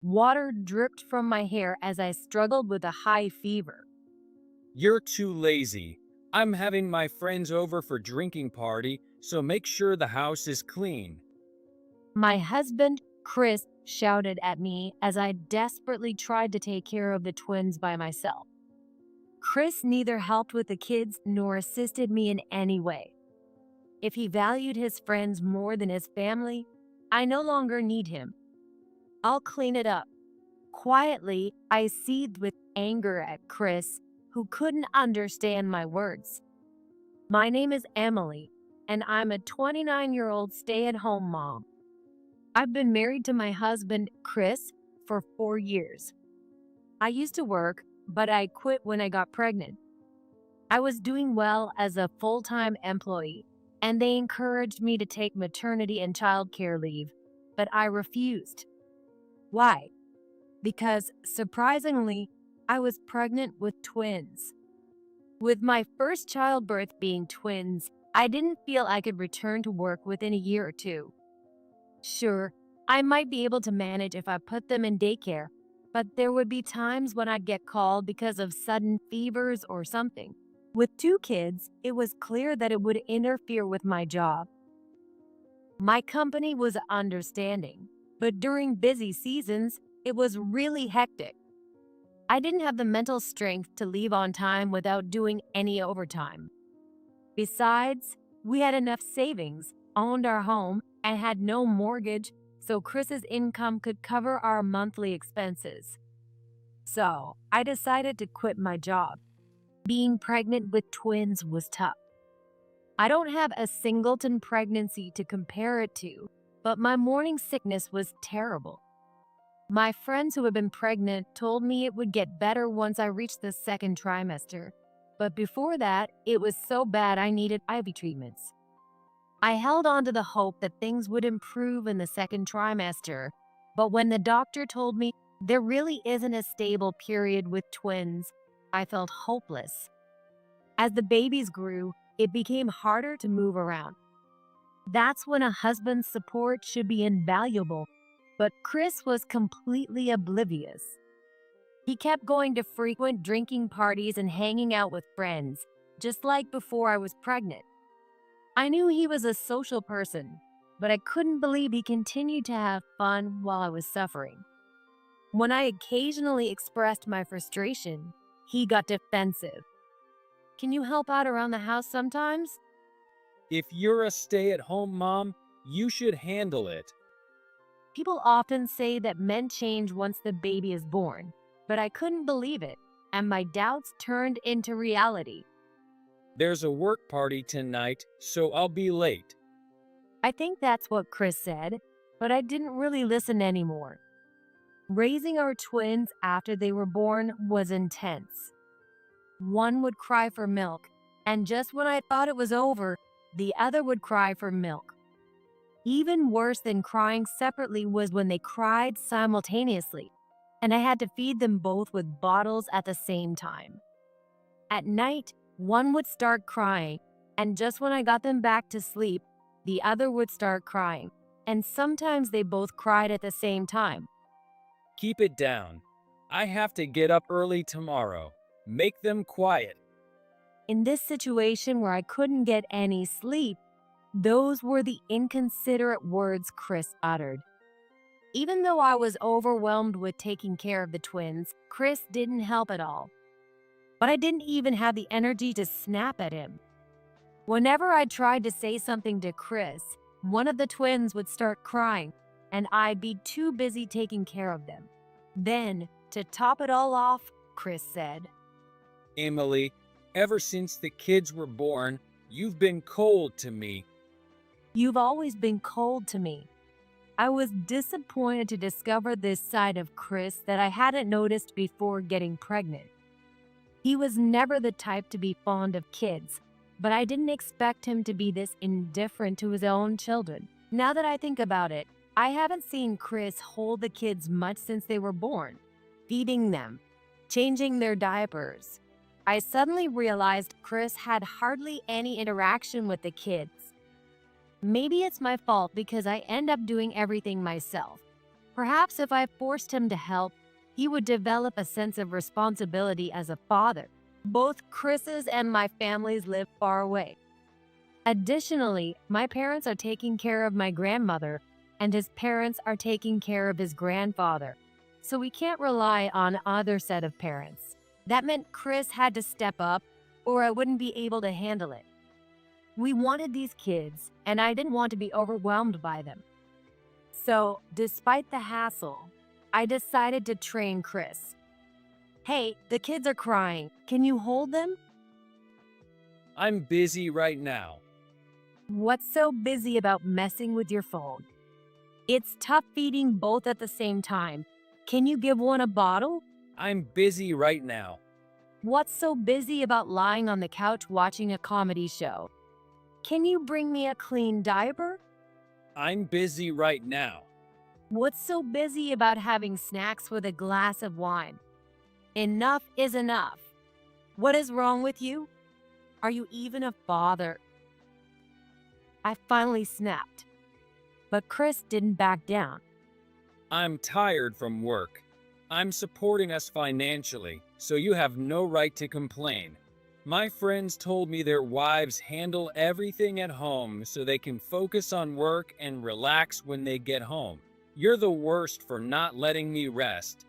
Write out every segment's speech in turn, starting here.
Water dripped from my hair as I struggled with a high fever. You're too lazy. I'm having my friends over for drinking party, so make sure the house is clean. My husband, Chris, shouted at me as I desperately tried to take care of the twins by myself. Chris neither helped with the kids nor assisted me in any way. If he valued his friends more than his family, I no longer need him. I'll clean it up. Quietly, I seethed with anger at Chris, who couldn't understand my words. My name is Emily, and I'm a 29-year-old stay-at-home mom. I've been married to my husband, Chris, for 4 years. I used to work, but I quit when I got pregnant. I was doing well as a full-time employee, and they encouraged me to take maternity and childcare leave, but I refused. Why? Because, surprisingly, I was pregnant with twins. With my first childbirth being twins, I didn't feel I could return to work within a year or two. Sure, I might be able to manage if I put them in daycare, but there would be times when I'd get called because of sudden fevers or something. With two kids, it was clear that it would interfere with my job. My company was understanding, but during busy seasons, it was really hectic. I didn't have the mental strength to leave on time without doing any overtime. Besides, we had enough savings, owned our home, and had no mortgage, so Chris's income could cover our monthly expenses. So, I decided to quit my job. Being pregnant with twins was tough. I don't have a singleton pregnancy to compare it to, but my morning sickness was terrible. My friends who had been pregnant told me it would get better once I reached the second trimester, but before that, it was so bad I needed IV treatments. I held on to the hope that things would improve in the second trimester, but when the doctor told me there really isn't a stable period with twins, I felt hopeless. As the babies grew, it became harder to move around. That's when a husband's support should be invaluable, but Chris was completely oblivious. He kept going to frequent drinking parties and hanging out with friends, just like before I was pregnant. I knew he was a social person, but I couldn't believe he continued to have fun while I was suffering. When I occasionally expressed my frustration, he got defensive. Can you help out around the house sometimes? If you're a stay-at-home mom, you should handle it. People often say that men change once the baby is born, but I couldn't believe it, and my doubts turned into reality. There's a work party tonight, so I'll be late. I think that's what Chris said, but I didn't really listen anymore. Raising our twins after they were born was intense. One would cry for milk, and just when I thought it was over, the other would cry for milk. Even worse than crying separately was when they cried simultaneously, and I had to feed them both with bottles at the same time. At night, one would start crying, and just when I got them back to sleep, the other would start crying, and sometimes they both cried at the same time. Keep it down. I have to get up early tomorrow. Make them quiet. In this situation where I couldn't get any sleep, those were the inconsiderate words Chris uttered. Even though I was overwhelmed with taking care of the twins, Chris didn't help at all. But I didn't even have the energy to snap at him. Whenever I tried to say something to Chris, one of the twins would start crying, and I'd be too busy taking care of them. Then, to top it all off, Chris said, Emily, ever since the kids were born, you've been cold to me. "You've always been cold to me." I was disappointed to discover this side of Chris that I hadn't noticed before getting pregnant. He was never the type to be fond of kids, but I didn't expect him to be this indifferent to his own children. Now that I think about it, I haven't seen Chris hold the kids much since they were born, feeding them, changing their diapers. I suddenly realized Chris had hardly any interaction with the kids. Maybe it's my fault because I end up doing everything myself. Perhaps if I forced him to help, he would develop a sense of responsibility as a father. Both Chris's and my families live far away. Additionally, my parents are taking care of my grandmother, and his parents are taking care of his grandfather. So we can't rely on either set of parents. That meant Chris had to step up, or I wouldn't be able to handle it. We wanted these kids, and I didn't want to be overwhelmed by them. So, despite the hassle, I decided to train Chris. Hey, the kids are crying. Can you hold them? I'm busy right now. What's so busy about messing with your phone? It's tough feeding both at the same time. Can you give one a bottle? I'm busy right now. What's so busy about lying on the couch watching a comedy show? Can you bring me a clean diaper? I'm busy right now. What's so busy about having snacks with a glass of wine? Enough is enough. What is wrong with you? Are you even a father? I finally snapped, but Chris didn't back down. I'm tired from work. I'm supporting us financially, so you have no right to complain. My friends told me their wives handle everything at home so they can focus on work and relax when they get home. You're the worst for not letting me rest.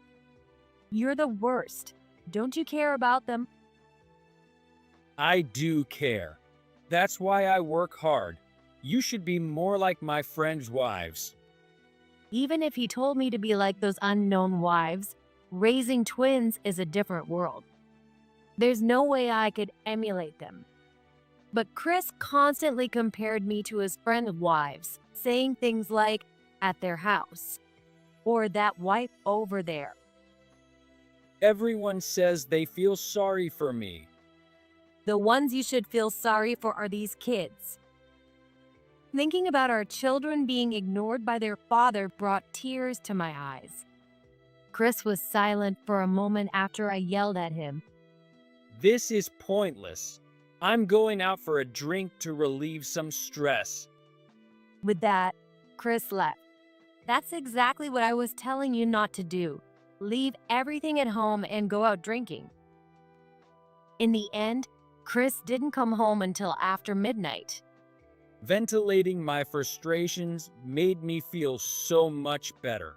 You're the worst. Don't you care about them? I do care. That's why I work hard. You should be more like my friends' wives. Even if he told me to be like those unknown wives, raising twins is a different world. There's no way I could emulate them. But Chris constantly compared me to his friends' wives, saying things like, at their house, or that wife over there. Everyone says they feel sorry for me. The ones you should feel sorry for are these kids. Thinking about our children being ignored by their father brought tears to my eyes. Chris was silent for a moment after I yelled at him. This is pointless. I'm going out for a drink to relieve some stress. With that, Chris left. That's exactly what I was telling you not to do. Leave everything at home and go out drinking. In the end, Chris didn't come home until after midnight. Ventilating my frustrations made me feel so much better.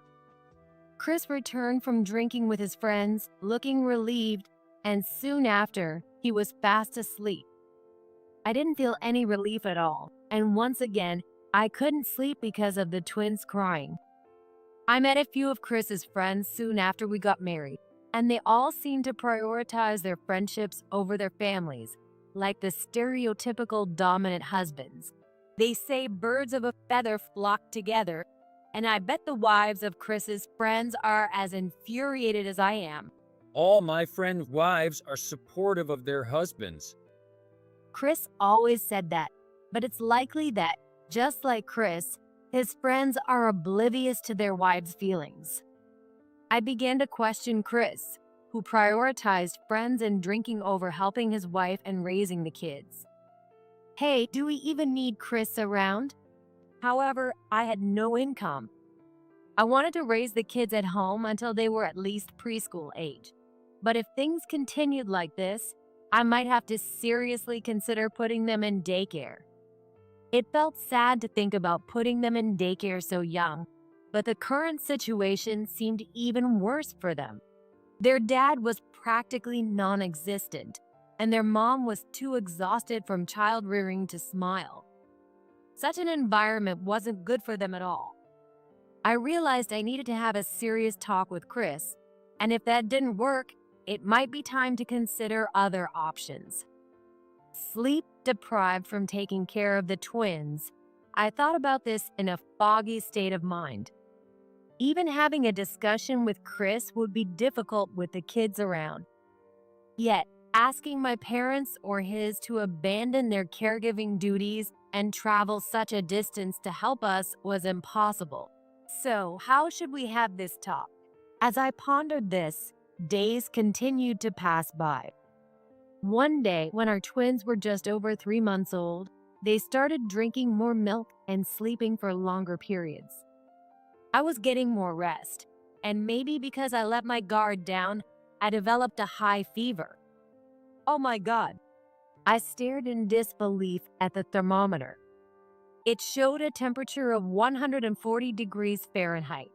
Chris returned from drinking with his friends, looking relieved, and soon after, he was fast asleep. I didn't feel any relief at all, and once again, I couldn't sleep because of the twins crying. I met a few of Chris's friends soon after we got married, and they all seemed to prioritize their friendships over their families, like the stereotypical dominant husbands. They say birds of a feather flock together, and I bet the wives of Chris's friends are as infuriated as I am. All my friends' wives are supportive of their husbands. Chris always said that, but it's likely that, just like Chris, his friends are oblivious to their wives' feelings. I began to question Chris, who prioritized friends and drinking over helping his wife and raising the kids. Hey, do we even need Chris around? However, I had no income. I wanted to raise the kids at home until they were at least preschool age. But if things continued like this, I might have to seriously consider putting them in daycare. It felt sad to think about putting them in daycare so young, but the current situation seemed even worse for them. Their dad was practically non-existent, and their mom was too exhausted from child rearing to smile. Such an environment wasn't good for them at all. I realized I needed to have a serious talk with Chris, and if that didn't work, it might be time to consider other options. Sleep deprived from taking care of the twins, I thought about this in a foggy state of mind. Even having a discussion with Chris would be difficult with the kids around. Yet, asking my parents or his to abandon their caregiving duties and travel such a distance to help us was impossible. So, how should we have this talk? As I pondered this, days continued to pass by. One day, when our twins were just over 3 months old, they started drinking more milk and sleeping for longer periods. I was getting more rest, and maybe because I let my guard down, I developed a high fever. Oh my God. I stared in disbelief at the thermometer. It showed a temperature of 140 degrees Fahrenheit.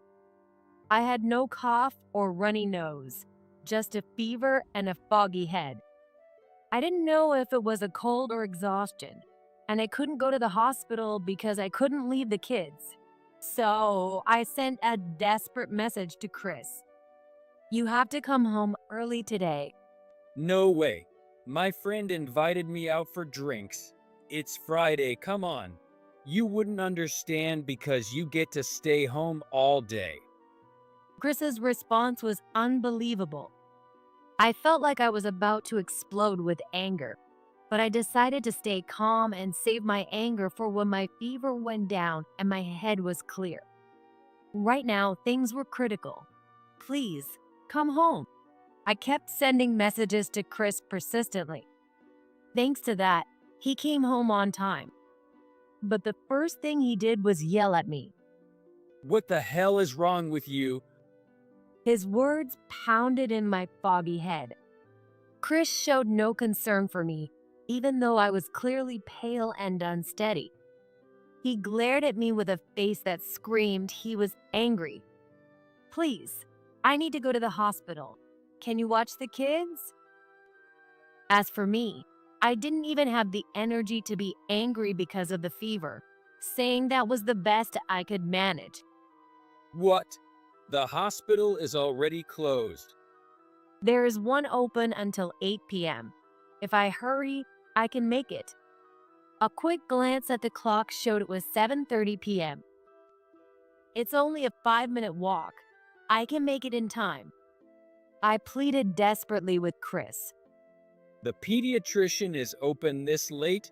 I had no cough or runny nose, just a fever and a foggy head. I didn't know if it was a cold or exhaustion, and I couldn't go to the hospital because I couldn't leave the kids. So I sent a desperate message to Chris. You have to come home early today. No way. My friend invited me out for drinks. It's Friday, come on. You wouldn't understand because you get to stay home all day. Chris's response was unbelievable. I felt like I was about to explode with anger, but I decided to stay calm and save my anger for when my fever went down and my head was clear. Right now, things were critical. Please, come home. I kept sending messages to Chris persistently. Thanks to that, he came home on time. But the first thing he did was yell at me. What the hell is wrong with you? His words pounded in my foggy head. Chris showed no concern for me, even though I was clearly pale and unsteady. He glared at me with a face that screamed he was angry. Please, I need to go to the hospital. Can you watch the kids? As for me, I didn't even have the energy to be angry because of the fever, saying that was the best I could manage. What? The hospital is already closed. There is one open until 8 p.m. If I hurry, I can make it. A quick glance at the clock showed it was 7:30 p.m. It's only a 5-minute walk. I can make it in time. I pleaded desperately with Chris. The pediatrician is open this late?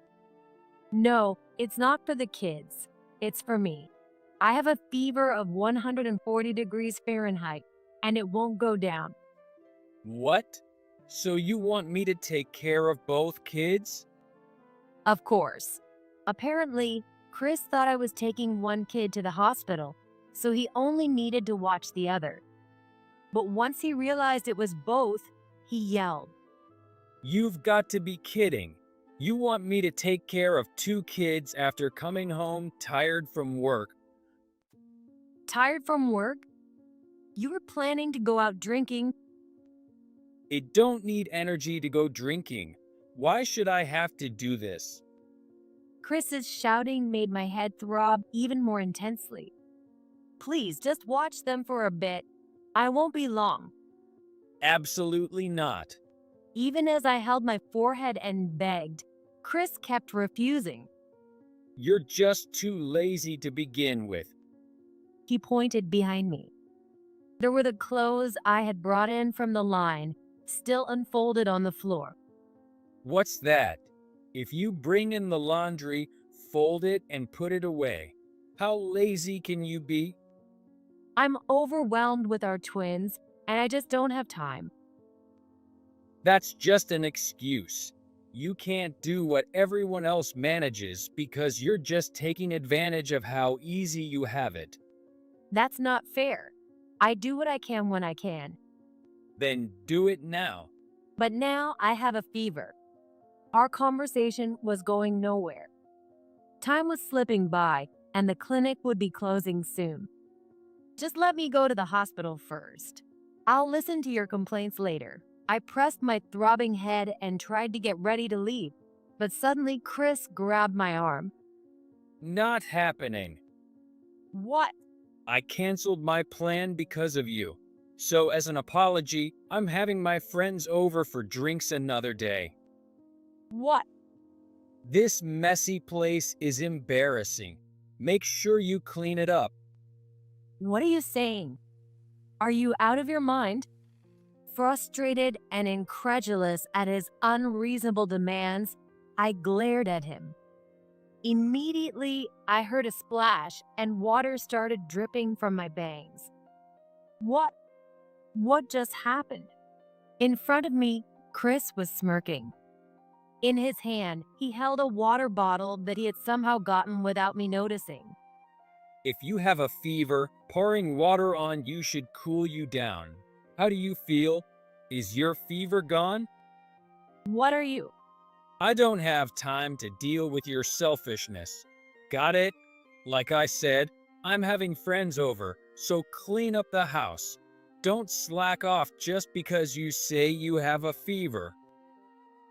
No, it's not for the kids. It's for me. I have a fever of 140 degrees Fahrenheit, and it won't go down. What? So you want me to take care of both kids? Of course. Apparently, Chris thought I was taking one kid to the hospital, so he only needed to watch the other. But once he realized it was both, he yelled. You've got to be kidding. You want me to take care of 2 kids after coming home tired from work? Tired from work? You were planning to go out drinking. It don't need energy to go drinking. Why should I have to do this? Chris's shouting made my head throb even more intensely. Please, just watch them for a bit. I won't be long. Absolutely not. Even as I held my forehead and begged, Chris kept refusing. You're just too lazy to begin with. He pointed behind me. There were the clothes I had brought in from the line, still unfolded on the floor. What's that? If you bring in the laundry, fold it and put it away. How lazy can you be? I'm overwhelmed with our twins, and I just don't have time. That's just an excuse. You can't do what everyone else manages because you're just taking advantage of how easy you have it. That's not fair. I do what I can when I can. Then do it now. But now I have a fever. Our conversation was going nowhere. Time was slipping by, and the clinic would be closing soon. Just let me go to the hospital first. I'll listen to your complaints later. I pressed my throbbing head and tried to get ready to leave, but suddenly Chris grabbed my arm. Not happening. What? I canceled my plan because of you. So as an apology, I'm having my friends over for drinks another day. What? This messy place is embarrassing. Make sure you clean it up. What are you saying? Are you out of your mind? Frustrated and incredulous at his unreasonable demands, I glared at him. Immediately, I heard a splash and water started dripping from my bangs. What? What just happened? In front of me, Chris was smirking. In his hand, he held a water bottle that he had somehow gotten without me noticing. If you have a fever, pouring water on you should cool you down. How do you feel? Is your fever gone? What are you? I don't have time to deal with your selfishness. Got it? Like I said, I'm having friends over, so clean up the house. Don't slack off just because you say you have a fever.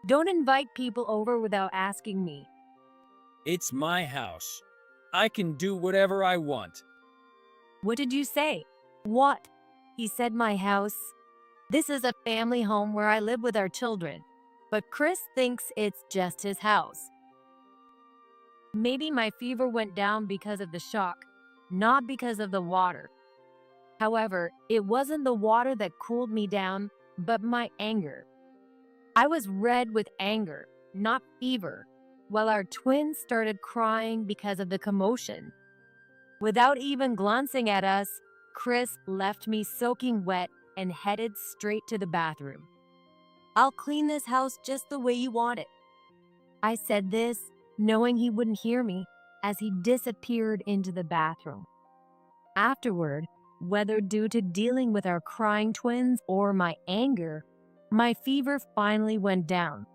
Don't invite people over without asking me. It's my house. I can do whatever I want. What did you say? What? He said my house. This is a family home where I live with our children, but Chris thinks it's just his house. Maybe my fever went down because of the shock, not because of the water. However, it wasn't the water that cooled me down, but my anger. I was red with anger, not fever, while our twins started crying because of the commotion. Without even glancing at us, Chris left me soaking wet and headed straight to the bathroom. I'll clean this house just the way you want it. I said this, knowing he wouldn't hear me, as he disappeared into the bathroom. Afterward, whether due to dealing with our crying twins or my anger, my fever finally went down.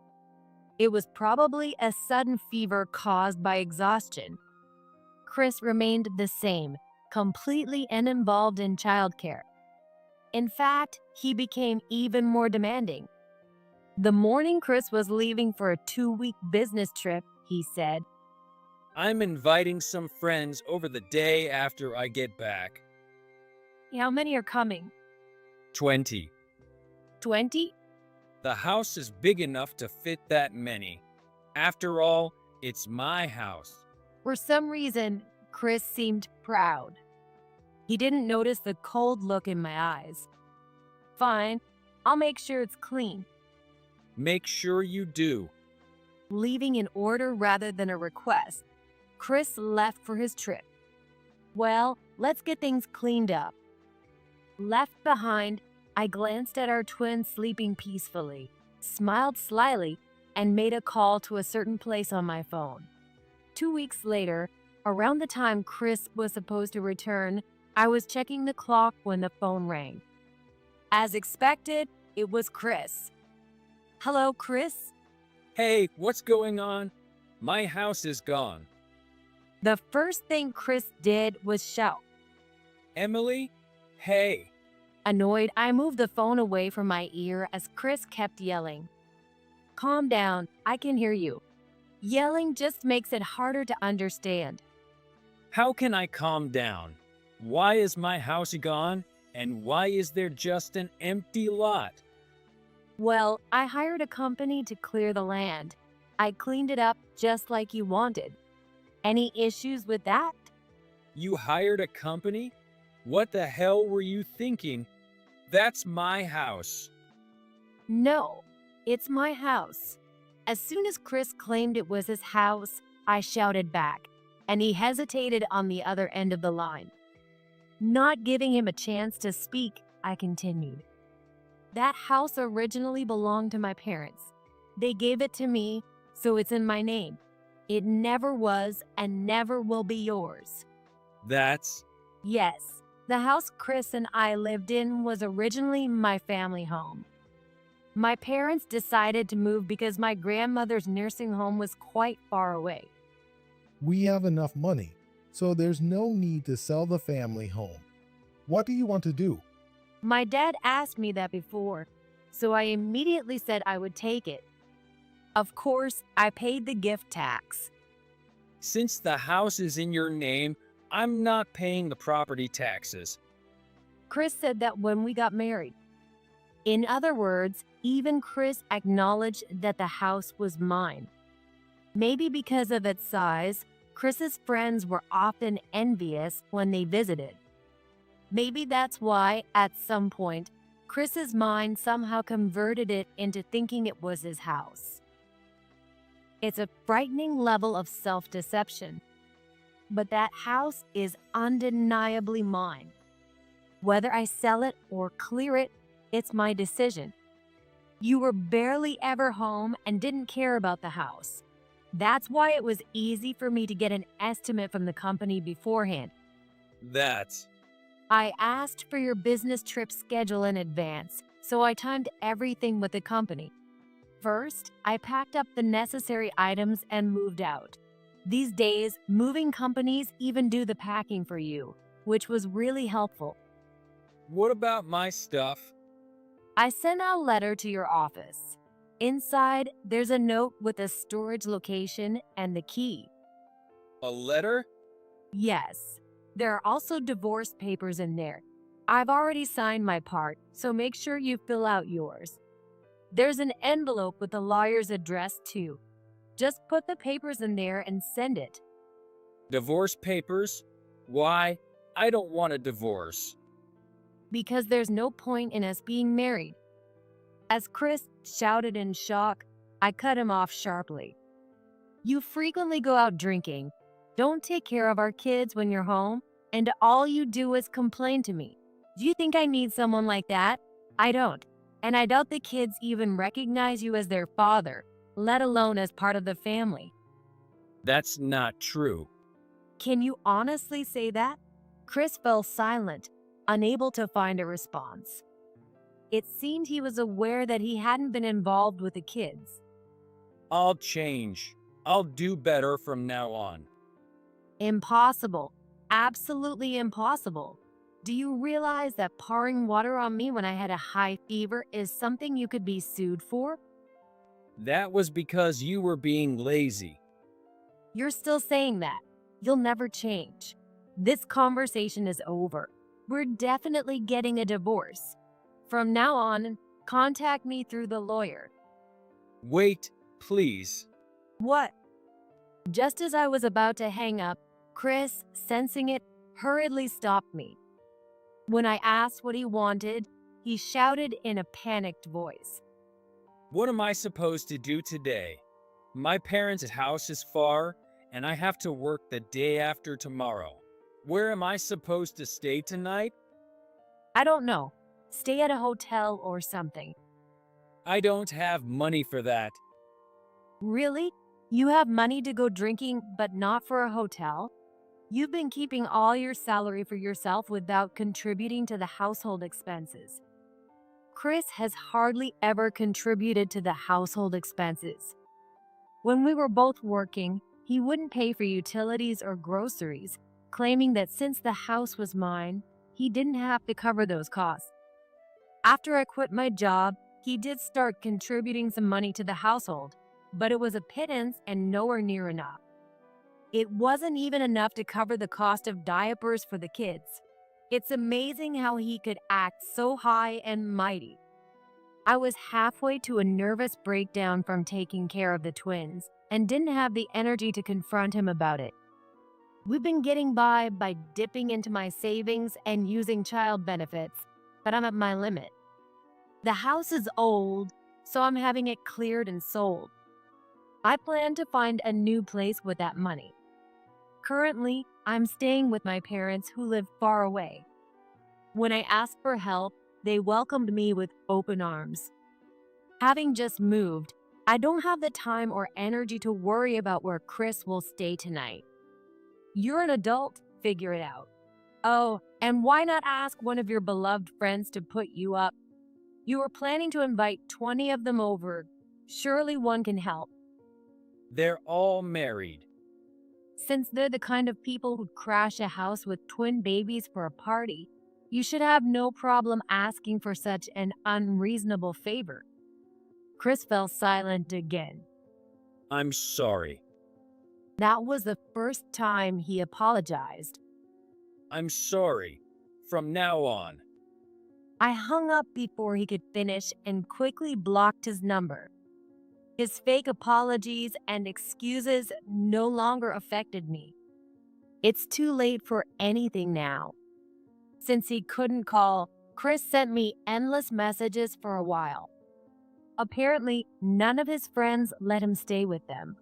It was probably a sudden fever caused by exhaustion. Chris remained the same, completely uninvolved in childcare. In fact, he became even more demanding. The morning Chris was leaving for a 2-week business trip, he said, I'm inviting some friends over the day after I get back. "How many are coming? 20. 20? The house is big enough to fit that many. After all, it's my house. For some reason, Chris seemed proud. He didn't notice the cold look in my eyes. Fine, I'll make sure it's clean. Make sure you do. Leaving an order rather than a request, Chris left for his trip. Well, let's get things cleaned up. Left behind, I glanced at our twins sleeping peacefully, smiled slyly, and made a call to a certain place on my phone. 2 weeks later, around the time Chris was supposed to return, I was checking the clock when the phone rang. As expected, it was Chris. "Hello, Chris?" Hey, what's going on? My house is gone. The first thing Chris did was shout. Emily? Hey. Annoyed, I moved the phone away from my ear as Chris kept yelling. "Calm down, I can hear you." Yelling just makes it harder to understand. How can I calm down? Why is my house gone? And why is there just an empty lot? Well, I hired a company to clear the land. I cleaned it up just like you wanted. Any issues with that? You hired a company? What the hell were you thinking? That's my house. No, it's my house. As soon as Chris claimed it was his house, I shouted back, and he hesitated on the other end of the line. Not giving him a chance to speak, I continued. That house originally belonged to my parents. They gave it to me, so it's in my name. It never was and never will be yours. That's... Yes, the house Chris and I lived in was originally my family home. My parents decided to move because my grandmother's nursing home was quite far away. We have enough money, so there's no need to sell the family home. What do you want to do? My dad asked me that before, so I immediately said I would take it. Of course, I paid the gift tax. Since the house is in your name, I'm not paying the property taxes. Chris said that when we got married. In other words, even Chris acknowledged that the house was mine. Maybe because of its size, Chris's friends were often envious when they visited. Maybe that's why, at some point, Chris's mind somehow converted it into thinking it was his house. It's a frightening level of self-deception. But that house is undeniably mine. Whether I sell it or clear it, it's my decision. You were barely ever home and didn't care about the house. That's why it was easy for me to get an estimate from the company beforehand. That's I asked for your business trip schedule in advance, so I timed everything with the company. First, I packed up the necessary items and moved out. These days, moving companies even do the packing for you, which was really helpful. what about my stuff? I sent out a letter to your office. Inside, there's a note with a storage location and the key. A letter? Yes, there are also divorce papers in there. I've already signed my part, so make sure you fill out yours. There's an envelope with the lawyer's address too. Just put the papers in there and send it. Divorce papers? Why? I don't want a divorce. Because there's no point in us being married. As Chris shouted in shock, I cut him off sharply. You frequently go out drinking, don't take care of our kids when you're home, and all you do is complain to me. Do you think I need someone like that? I don't. And I doubt the kids even recognize you as their father, let alone as part of the family. That's not true. Can you honestly say that? Chris fell silent, unable to find a response. It seemed he was aware that he hadn't been involved with the kids. I'll change. I'll do better from now on. Impossible. Absolutely impossible. Do you realize that pouring water on me when I had a high fever is something you could be sued for? That was because you were being lazy. You're still saying that. You'll never change. This conversation is over. We're definitely getting a divorce. From now on, contact me through the lawyer. Wait, please. What? Just as I was about to hang up, Chris, sensing it, hurriedly stopped me. When I asked what he wanted, he shouted in a panicked voice. What am I supposed to do today? My parents' house is far, and I have to work the day after tomorrow. Where am I supposed to stay tonight? I don't know. Stay at a hotel or something. I don't have money for that. Really? You have money to go drinking, but not for a hotel? You've been keeping all your salary for yourself without contributing to the household expenses. Chris has hardly ever contributed to the household expenses. When we were both working, he wouldn't pay for utilities or groceries, claiming that since the house was mine, he didn't have to cover those costs. After I quit my job, he did start contributing some money to the household, but it was a pittance and nowhere near enough. It wasn't even enough to cover the cost of diapers for the kids. It's amazing how he could act so high and mighty. I was halfway to a nervous breakdown from taking care of the twins and didn't have the energy to confront him about it. We've been getting by dipping into my savings and using child benefits, but I'm at my limit. The house is old, so I'm having it cleared and sold. I plan to find a new place with that money. Currently, I'm staying with my parents who live far away. When I asked for help, they welcomed me with open arms. Having just moved, I don't have the time or energy to worry about where Chris will stay tonight. You're an adult, figure it out. Oh, and why not ask one of your beloved friends to put you up? You were planning to invite 20 of them over. Surely one can help. They're all married. Since they're the kind of people who'd crash a house with twin babies for a party, you should have no problem asking for such an unreasonable favor. Chris fell silent again. I'm sorry. That was the first time he apologized. I'm sorry. From now on. I hung up before he could finish and quickly blocked his number. His fake apologies and excuses no longer affected me. It's too late for anything now. Since he couldn't call, Chris sent me endless messages for a while. Apparently, none of his friends let him stay with them.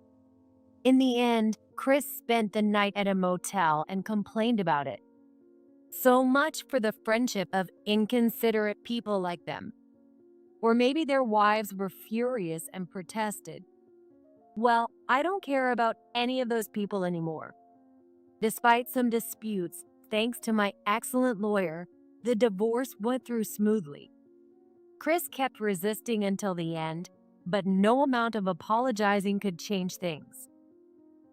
In the end, Chris spent the night at a motel and complained about it. So much for the friendship of inconsiderate people like them. Or maybe their wives were furious and protested. Well, I don't care about any of those people anymore. Despite some disputes, thanks to my excellent lawyer, the divorce went through smoothly. Chris kept resisting until the end, but no amount of apologizing could change things.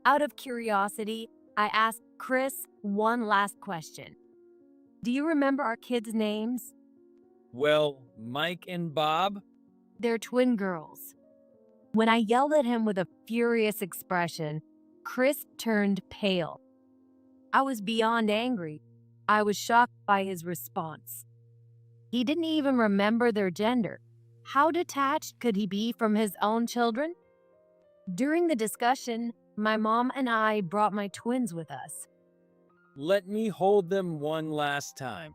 Out of curiosity, I asked Chris one last question. Do you remember our kids' names? Well, Mike and Bob? They're twin girls. When I yelled at him with a furious expression, Chris turned pale. I was beyond angry. I was shocked by his response. He didn't even remember their gender. How detached could he be from his own children? During the discussion, my mom and I brought my twins with us. Let me hold them one last time.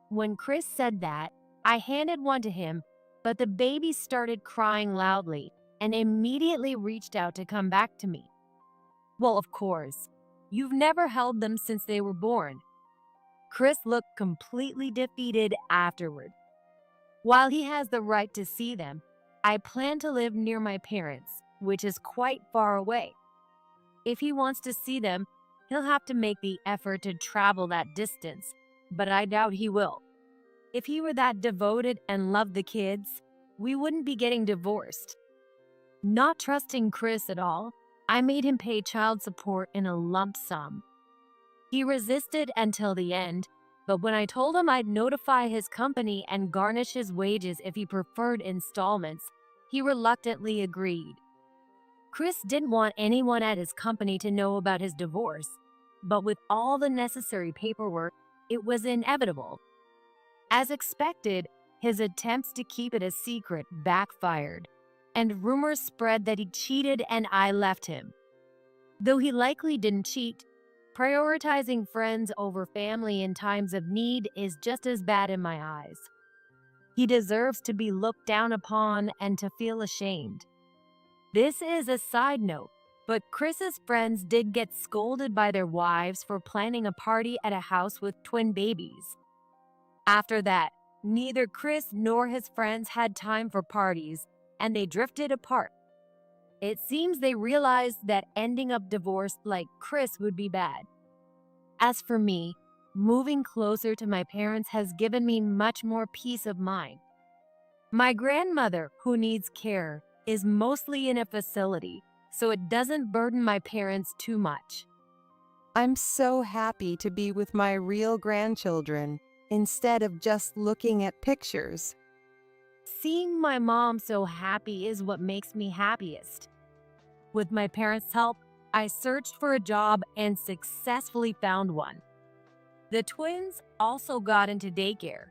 When Chris said that, I handed one to him, but the baby started crying loudly and immediately reached out to come back to me. Well, of course, you've never held them since they were born. Chris looked completely defeated afterward. While he has the right to see them, I plan to live near my parents, which is quite far away. If he wants to see them, he'll have to make the effort to travel that distance, but I doubt he will. If he were that devoted and loved the kids, we wouldn't be getting divorced. Not trusting Chris at all, I made him pay child support in a lump sum. He resisted until the end, but when I told him I'd notify his company and garnish his wages if he preferred installments, he reluctantly agreed. Chris didn't want anyone at his company to know about his divorce, but with all the necessary paperwork, it was inevitable. As expected, his attempts to keep it a secret backfired, and rumors spread that he cheated and I left him. Though he likely didn't cheat, prioritizing friends over family in times of need is just as bad in my eyes. He deserves to be looked down upon and to feel ashamed. This is a side note, but Chris's friends did get scolded by their wives for planning a party at a house with twin babies. After that, neither Chris nor his friends had time for parties, and they drifted apart. It seems they realized that ending up divorced like Chris would be bad. As for me, moving closer to my parents has given me much more peace of mind. My grandmother, who needs care, is mostly in a facility, so it doesn't burden my parents too much. I'm so happy to be with my real grandchildren instead of just looking at pictures. Seeing my mom so happy is what makes me happiest. With my parents' help, I searched for a job and successfully found one. The twins also got into daycare.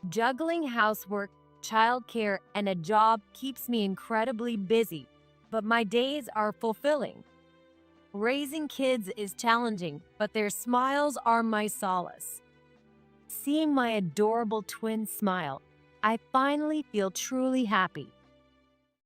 Juggling housework, childcare, and a job keeps me incredibly busy, but my days are fulfilling. Raising kids is challenging, but their smiles are my solace. Seeing my adorable twins smile, I finally feel truly happy.